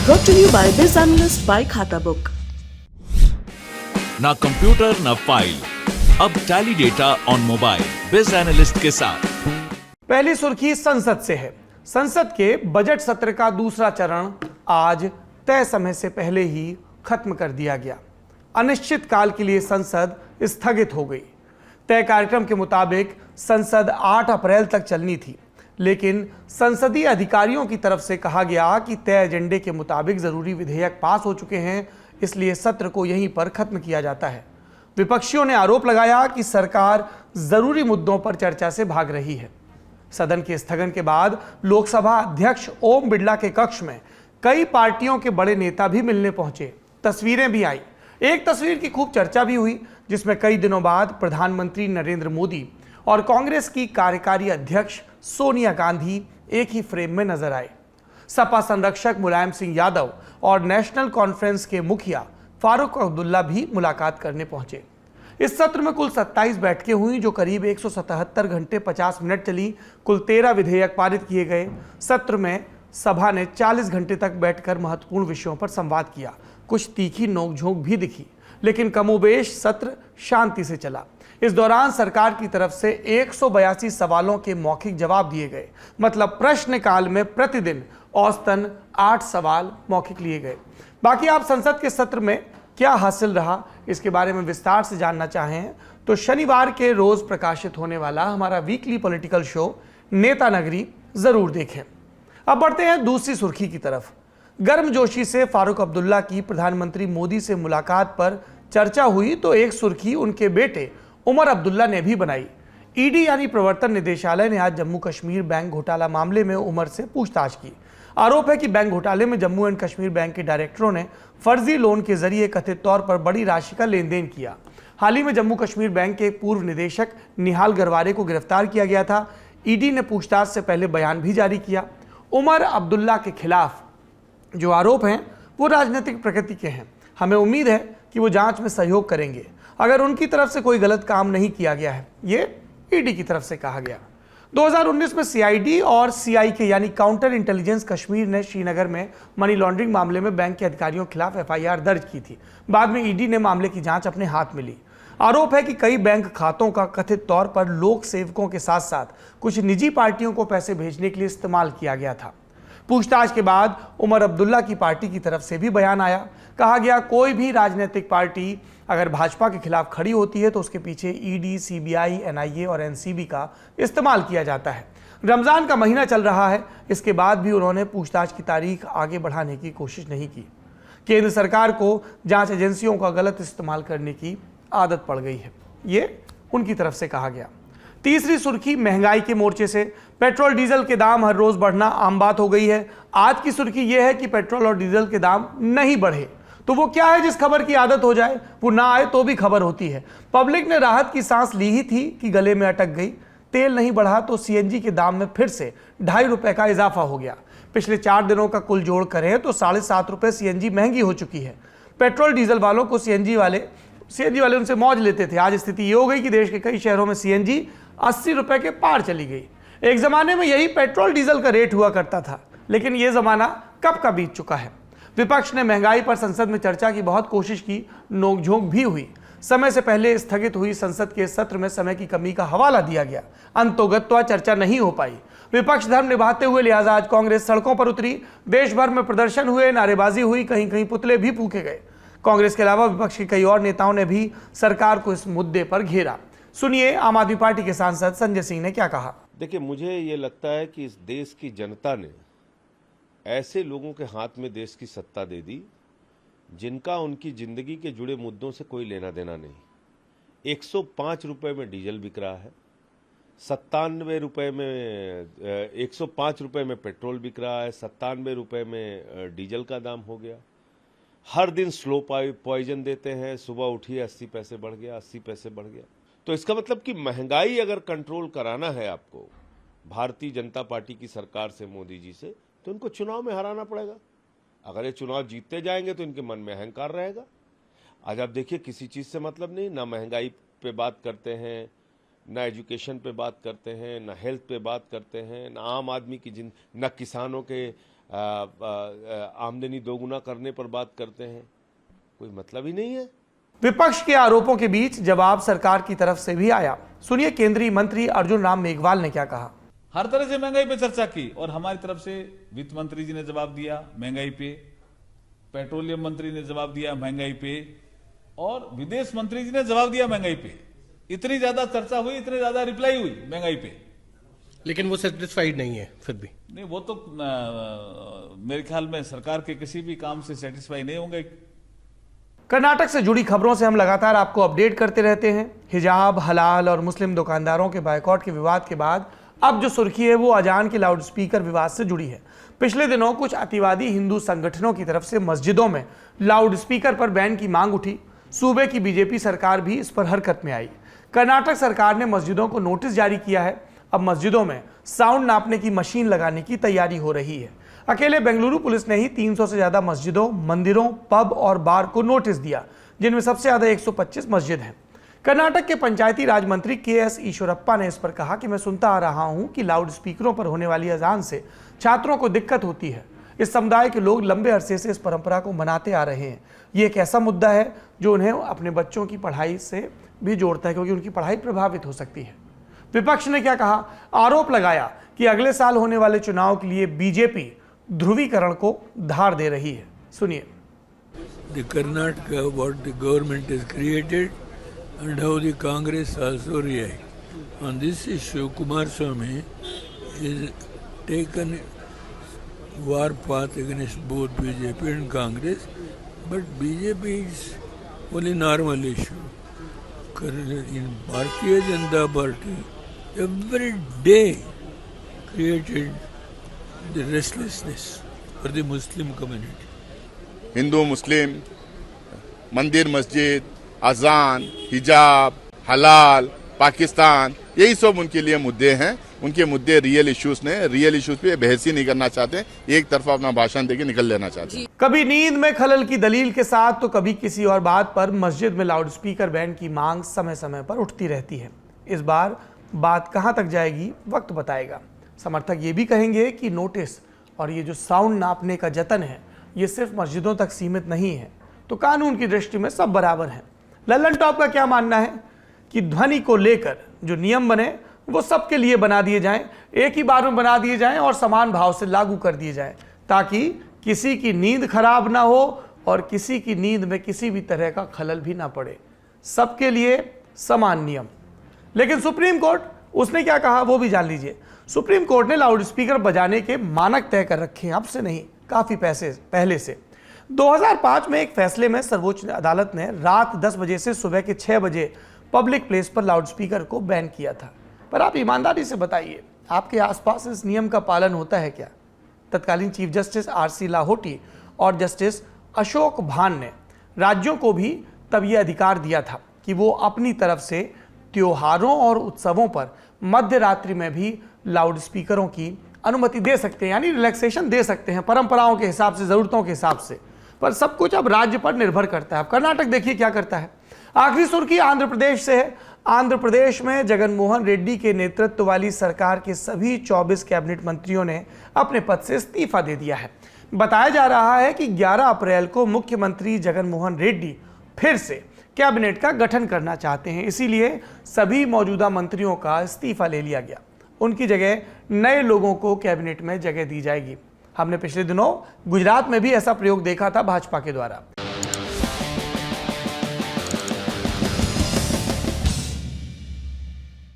Brought to you by Biz Analyst by खाता book. ना computer ना फाइल, अब टैली डेटा ऑन मोबाइल बिज एनालिस्ट के साथ। पहली सुर्खी संसद से है। संसद के बजट सत्र का दूसरा चरण आज तय समय से पहले ही खत्म कर दिया गया। अनिश्चित काल के लिए संसद स्थगित हो गई। तय कार्यक्रम के मुताबिक संसद 8 अप्रैल तक चलनी थी, लेकिन संसदीय अधिकारियों की तरफ से कहा गया कि तय एजेंडे के मुताबिक जरूरी विधेयक पास हो चुके हैं, इसलिए सत्र को यहीं पर खत्म किया जाता है। विपक्षियों ने आरोप लगाया कि सरकार जरूरी मुद्दों पर चर्चा से भाग रही है। सदन के स्थगन के बाद लोकसभा अध्यक्ष ओम बिरला के कक्ष में कई पार्टियों के बड़े नेता भी मिलने पहुंचे। तस्वीरें भी आई। एक तस्वीर की खूब चर्चा भी हुई, जिसमें कई दिनों बाद प्रधानमंत्री नरेंद्र मोदी और कांग्रेस की कार्यकारी अध्यक्ष सोनिया गांधी एक ही फ्रेम में नजर आए। सपा संरक्षक मुलायम सिंह यादव और नेशनल कॉन्फ्रेंस के मुखिया फारूक अब्दुल्ला भी मुलाकात करने पहुंचे। इस सत्र में कुल 27 बैठकें हुई, जो करीब 177 घंटे 50 मिनट चली। कुल 13 विधेयक पारित किए गए। सत्र में सभा ने 40 घंटे तक बैठकर महत्वपूर्ण विषयों पर संवाद किया। कुछ तीखी नोकझोंक भी दिखी, लेकिन कमोबेश सत्र शांति से चला। इस दौरान सरकार की तरफ से 182 सवालों के मौखिक जवाब दिए गए। मतलब प्रश्नकाल में प्रतिदिन औसतन 8 सवाल मौखिक लिए गए। बाकी आप संसद के सत्र में क्या हासिल रहा, इसके बारे में विस्तार से जानना चाहें तो शनिवार के रोज प्रकाशित होने वाला हमारा वीकली पॉलिटिकल शो नेता नगरी जरूर देखें। अब बढ़ते हैं दूसरी सुर्खी की तरफ। गर्मजोशी से फारूक अब्दुल्ला की प्रधानमंत्री मोदी से मुलाकात पर चर्चा हुई तो एक सुर्खी उनके बेटे उमर अब्दुल्ला ने भी बनाई। ईडी यानी प्रवर्तन निदेशालय ने आज जम्मू कश्मीर बैंक घोटाला मामले में उमर से पूछताछ की। आरोप है कि बैंक घोटाले में जम्मू एंड कश्मीर बैंक के डायरेक्टरों ने फर्जी लोन के जरिए कथित तौर पर बड़ी राशि का लेन देन किया। हाल ही में जम्मू कश्मीर बैंक के एक पूर्व निदेशक निहाल गरवारे को गिरफ्तार किया गया था। ईडी ने पूछताछ से पहले बयान भी जारी किया। उमर अब्दुल्ला के खिलाफ जो आरोप हैं वो राजनीतिक प्रकृति के हैं। हमें उम्मीद है कि वो जांच में सहयोग करेंगे अगर उनकी तरफ से कोई गलत काम नहीं किया गया है, ये ईडी की तरफ से कहा गया। 2019 में सीआईडी और सीआईके यानी काउंटर इंटेलिजेंस कश्मीर ने श्रीनगर में मनी लॉन्ड्रिंग मामले में बैंक के अधिकारियों के खिलाफ एफआईआर दर्ज की थी। बाद में ईडी ने मामले की जांच अपने हाथ में ली। आरोप है कि कई बैंक खातों का कथित तौर पर लोक सेवकों के साथ साथ कुछ निजी पार्टियों को पैसे भेजने के लिए इस्तेमाल किया गया था। पूछताछ के बाद उमर अब्दुल्ला की पार्टी की तरफ से भी बयान आया। कहा गया कोई भी राजनीतिक पार्टी अगर भाजपा के खिलाफ खड़ी होती है तो उसके पीछे ईडी, सीबीआई, एनआईए और एनसीबी का इस्तेमाल किया जाता है। रमजान का महीना चल रहा है, इसके बाद भी उन्होंने पूछताछ की तारीख आगे बढ़ाने की कोशिश नहीं की। केंद्र सरकार को जांच एजेंसियों का गलत इस्तेमाल करने की आदत पड़ गई है, ये उनकी तरफ से कहा गया। तीसरी सुर्खी महंगाई के मोर्चे से। पेट्रोल डीजल के दाम हर रोज बढ़ना आम बात हो गई है। आज की सुर्खी यह है कि पेट्रोल और डीजल के दाम नहीं बढ़े तो वो क्या है जिस खबर की आदत हो जाए, वो ना आए तो भी खबर होती है। पब्लिक ने राहत की सांस ली ही थी कि गले में अटक गई। तेल नहीं बढ़ा तो सीएनजी के दाम में फिर से 2.5 रुपए का इजाफा हो गया। पिछले 4 दिनों का कुल जोड़ करें तो 7.5 रुपए सीएनजी महंगी हो चुकी है। पेट्रोल डीजल वालों को सीएनजी वाले उनसे मौज लेते थे। आज स्थिति ये हो गई कि देश के कई शहरों में सीएनजी 80 रुपए के पार चली गई। एक जमाने में यही पेट्रोल डीजल का रेट हुआ करता था, लेकिन यह जमाना कब का बीत चुका है। विपक्ष ने महंगाई पर संसद में चर्चा की बहुत कोशिश की, नोकझोंक भी हुई। समय से पहले स्थगित हुई संसद के सत्र में समय की कमी का हवाला दिया गया। अंतोगत्वा चर्चा नहीं हो पाई। विपक्ष धर्म निभाते हुए लिहाजा आज कांग्रेस सड़कों पर उतरी। देश भर में प्रदर्शन हुए, नारेबाजी हुई, कहीं कहीं पुतले भी फूके गए। कांग्रेस के अलावा विपक्ष के कई और नेताओं ने भी सरकार को इस मुद्दे पर घेरा। सुनिए आम आदमी पार्टी के सांसद संजय सिंह ने क्या कहा। देखिए, मुझे ये लगता है कि इस देश की जनता ने ऐसे लोगों के हाथ में देश की सत्ता दे दी जिनका उनकी जिंदगी के जुड़े मुद्दों से कोई लेना देना नहीं। 105 रुपए में डीजल बिक रहा है, 97 रुपए में 105 रुपए में पेट्रोल बिक रहा है, 97 रुपए में डीजल का दाम हो गया। हर दिन स्लो पॉइजन देते हैं, सुबह उठिए 80 पैसे बढ़ गया, 80 पैसे बढ़ गया। तो इसका मतलब कि महंगाई अगर कंट्रोल कराना है आपको भारतीय जनता पार्टी की सरकार से, मोदी जी से, तो इनको चुनाव में हराना पड़ेगा। अगर ये चुनाव जीतते जाएंगे तो इनके मन में अहंकार रहेगा। आज आप देखिए, किसी चीज से मतलब नहीं, ना महंगाई पे बात करते हैं, ना एजुकेशन पे बात करते हैं, ना हेल्थ पे बात करते हैं, ना आम आदमी की ना किसानों के आमदनी दोगुना करने पर बात करते हैं। कोई मतलब ही नहीं है। विपक्ष के आरोपों के बीच जवाब सरकार की तरफ से भी आया। सुनिए केंद्रीय मंत्री अर्जुन राम मेघवाल ने क्या कहा। हर तरह से महंगाई पे चर्चा की और हमारी तरफ से वित्त मंत्री जी ने जवाब दिया महंगाई पे, पेट्रोलियम मंत्री ने जवाब दिया महंगाई पे और विदेश मंत्री जी ने जवाब दिया महंगाई पे। इतनी ज्यादा चर्चा हुई, इतनी ज्यादा रिप्लाई हुई महंगाई पे, लेकिन वो सेटिस्फाइड नहीं है फिर भी। नहीं, वो तो मेरे ख्याल में सरकार के किसी भी काम से सेटिस्फाई नहीं होंगे। कर्नाटक से जुड़ी खबरों से हम लगातार आपको अपडेट करते रहते हैं। हिजाब, हलाल और मुस्लिम दुकानदारों के बायकॉट के विवाद के बाद अब जो सुर्खी है वो अजान के लाउडस्पीकर विवाद से जुड़ी है। पिछले दिनों कुछ अतिवादी हिंदू संगठनों की तरफ से मस्जिदों में लाउडस्पीकर पर बैन की मांग उठी। सूबे की बीजेपी सरकार भी इस पर हरकत में आई। कर्नाटक सरकार ने मस्जिदों को नोटिस जारी किया है। अब मस्जिदों में साउंड नापने की मशीन लगाने की तैयारी हो रही है। अकेले बेंगलुरु पुलिस ने ही 300 से ज्यादा मस्जिदों, मंदिरों, पब और बार को नोटिस दिया, जिनमें सबसे ज्यादा 125 मस्जिद हैं। कर्नाटक के पंचायती राज मंत्री के.एस. ईश्वरप्पा ने इस पर कहा कि मैं सुनता आ रहा हूं कि लाउड स्पीकरों पर होने वाली अजान से छात्रों को दिक्कत होती है। इस समुदाय के लोग लंबे अरसे से इस परंपरा को मनाते आ रहे हैं। ये एक ऐसा मुद्दा है जो उन्हें अपने बच्चों की पढ़ाई से भी जोड़ता है, क्योंकि उनकी पढ़ाई प्रभावित हो सकती है। विपक्ष ने क्या कहा, आरोप लगाया कि अगले साल होने वाले चुनाव के लिए बीजेपी ध्रुवीकरण को धार दे रही है। सुनिए। The Karnataka, what the government has created and how the Congress also react. On this issue, Kumaraswamy is taken war path against both BJP and Congress, but BJP is only normal issue. In Bharatiya Janata Party, every day created the restlessness for the Muslim community. Hindu मुस्लिम, मंदिर मस्जिद, अजान, हिजाब, हलाल, पाकिस्तान, यही सब उनके लिए मुद्दे हैं। उनके मुद्दे रियल इश्यूज ने, रियल इश्यूज पे बहस ही नहीं करना चाहते, एक तरफा अपना भाषण देके निकल लेना चाहते हैं। कभी नींद में खलल की दलील के साथ तो कभी किसी और बात पर मस्जिद में लाउडस्पीकर बैन की मांग समय समय पर उठती रहती है। इस बार बात कहां तक जाएगी वक्त बताएगा। समर्थक ये भी कहेंगे कि नोटिस और ये जो साउंड नापने का जतन है ये सिर्फ मस्जिदों तक सीमित नहीं है, तो कानून की दृष्टि में सब बराबर हैं। लल्लन टॉप का क्या मानना है कि ध्वनि को लेकर जो नियम बने वो सबके लिए बना दिए जाएं, एक ही बार में बना दिए जाएं और समान भाव से लागू कर दिए जाएं, ताकि किसी की नींद खराब ना हो और किसी की नींद में किसी भी तरह का खलल भी ना पड़े। सबके लिए समान नियम। लेकिन सुप्रीम कोर्ट, उसने क्या कहा वो भी जान लीजिए। सुप्रीम कोर्ट ने लाउडस्पीकर बजाने के मानक तय कर रखे हैं, अब से नहीं, काफी पहले से। 2005 में एक फैसले में सर्वोच्च अदालत ने रात 10 बजे से सुबह के 6 बजे पब्लिक प्लेस पर लाउडस्पीकर को बैन किया था। पर आप ईमानदारी से बताइए, आपके आसपास इस नियम का पालन होता है क्या? तत्कालीन चीफ जस्टिस आर.सी. लाहोटी और जस्टिस अशोक भान ने राज्यों को भी तब यह अधिकार दिया था कि वो अपनी तरफ से त्योहारों और उत्सवों पर मध्य रात्रि में भी लाउडस्पीकरों की अनुमति दे सकते हैं, यानी रिलैक्सेशन दे सकते हैं परंपराओं के हिसाब से, जरूरतों के हिसाब से। पर सब कुछ अब राज्य पर निर्भर करता है। अब कर्नाटक देखिए क्या करता है। आखिरी सुर्खी आंध्र प्रदेश से है। आंध्र प्रदेश में जगनमोहन रेड्डी के नेतृत्व वाली सरकार के सभी 24 कैबिनेट मंत्रियों ने अपने पद से इस्तीफा दे दिया है। बताया जा रहा है कि 11 अप्रैल को मुख्यमंत्री जगनमोहन रेड्डी फिर से कैबिनेट का गठन करना चाहते हैं, इसीलिए सभी मौजूदा मंत्रियों का इस्तीफा ले लिया गया। उनकी जगह नए लोगों को कैबिनेट में जगह दी जाएगी। हमने पिछले दिनों गुजरात में भी ऐसा प्रयोग देखा था भाजपा के द्वारा।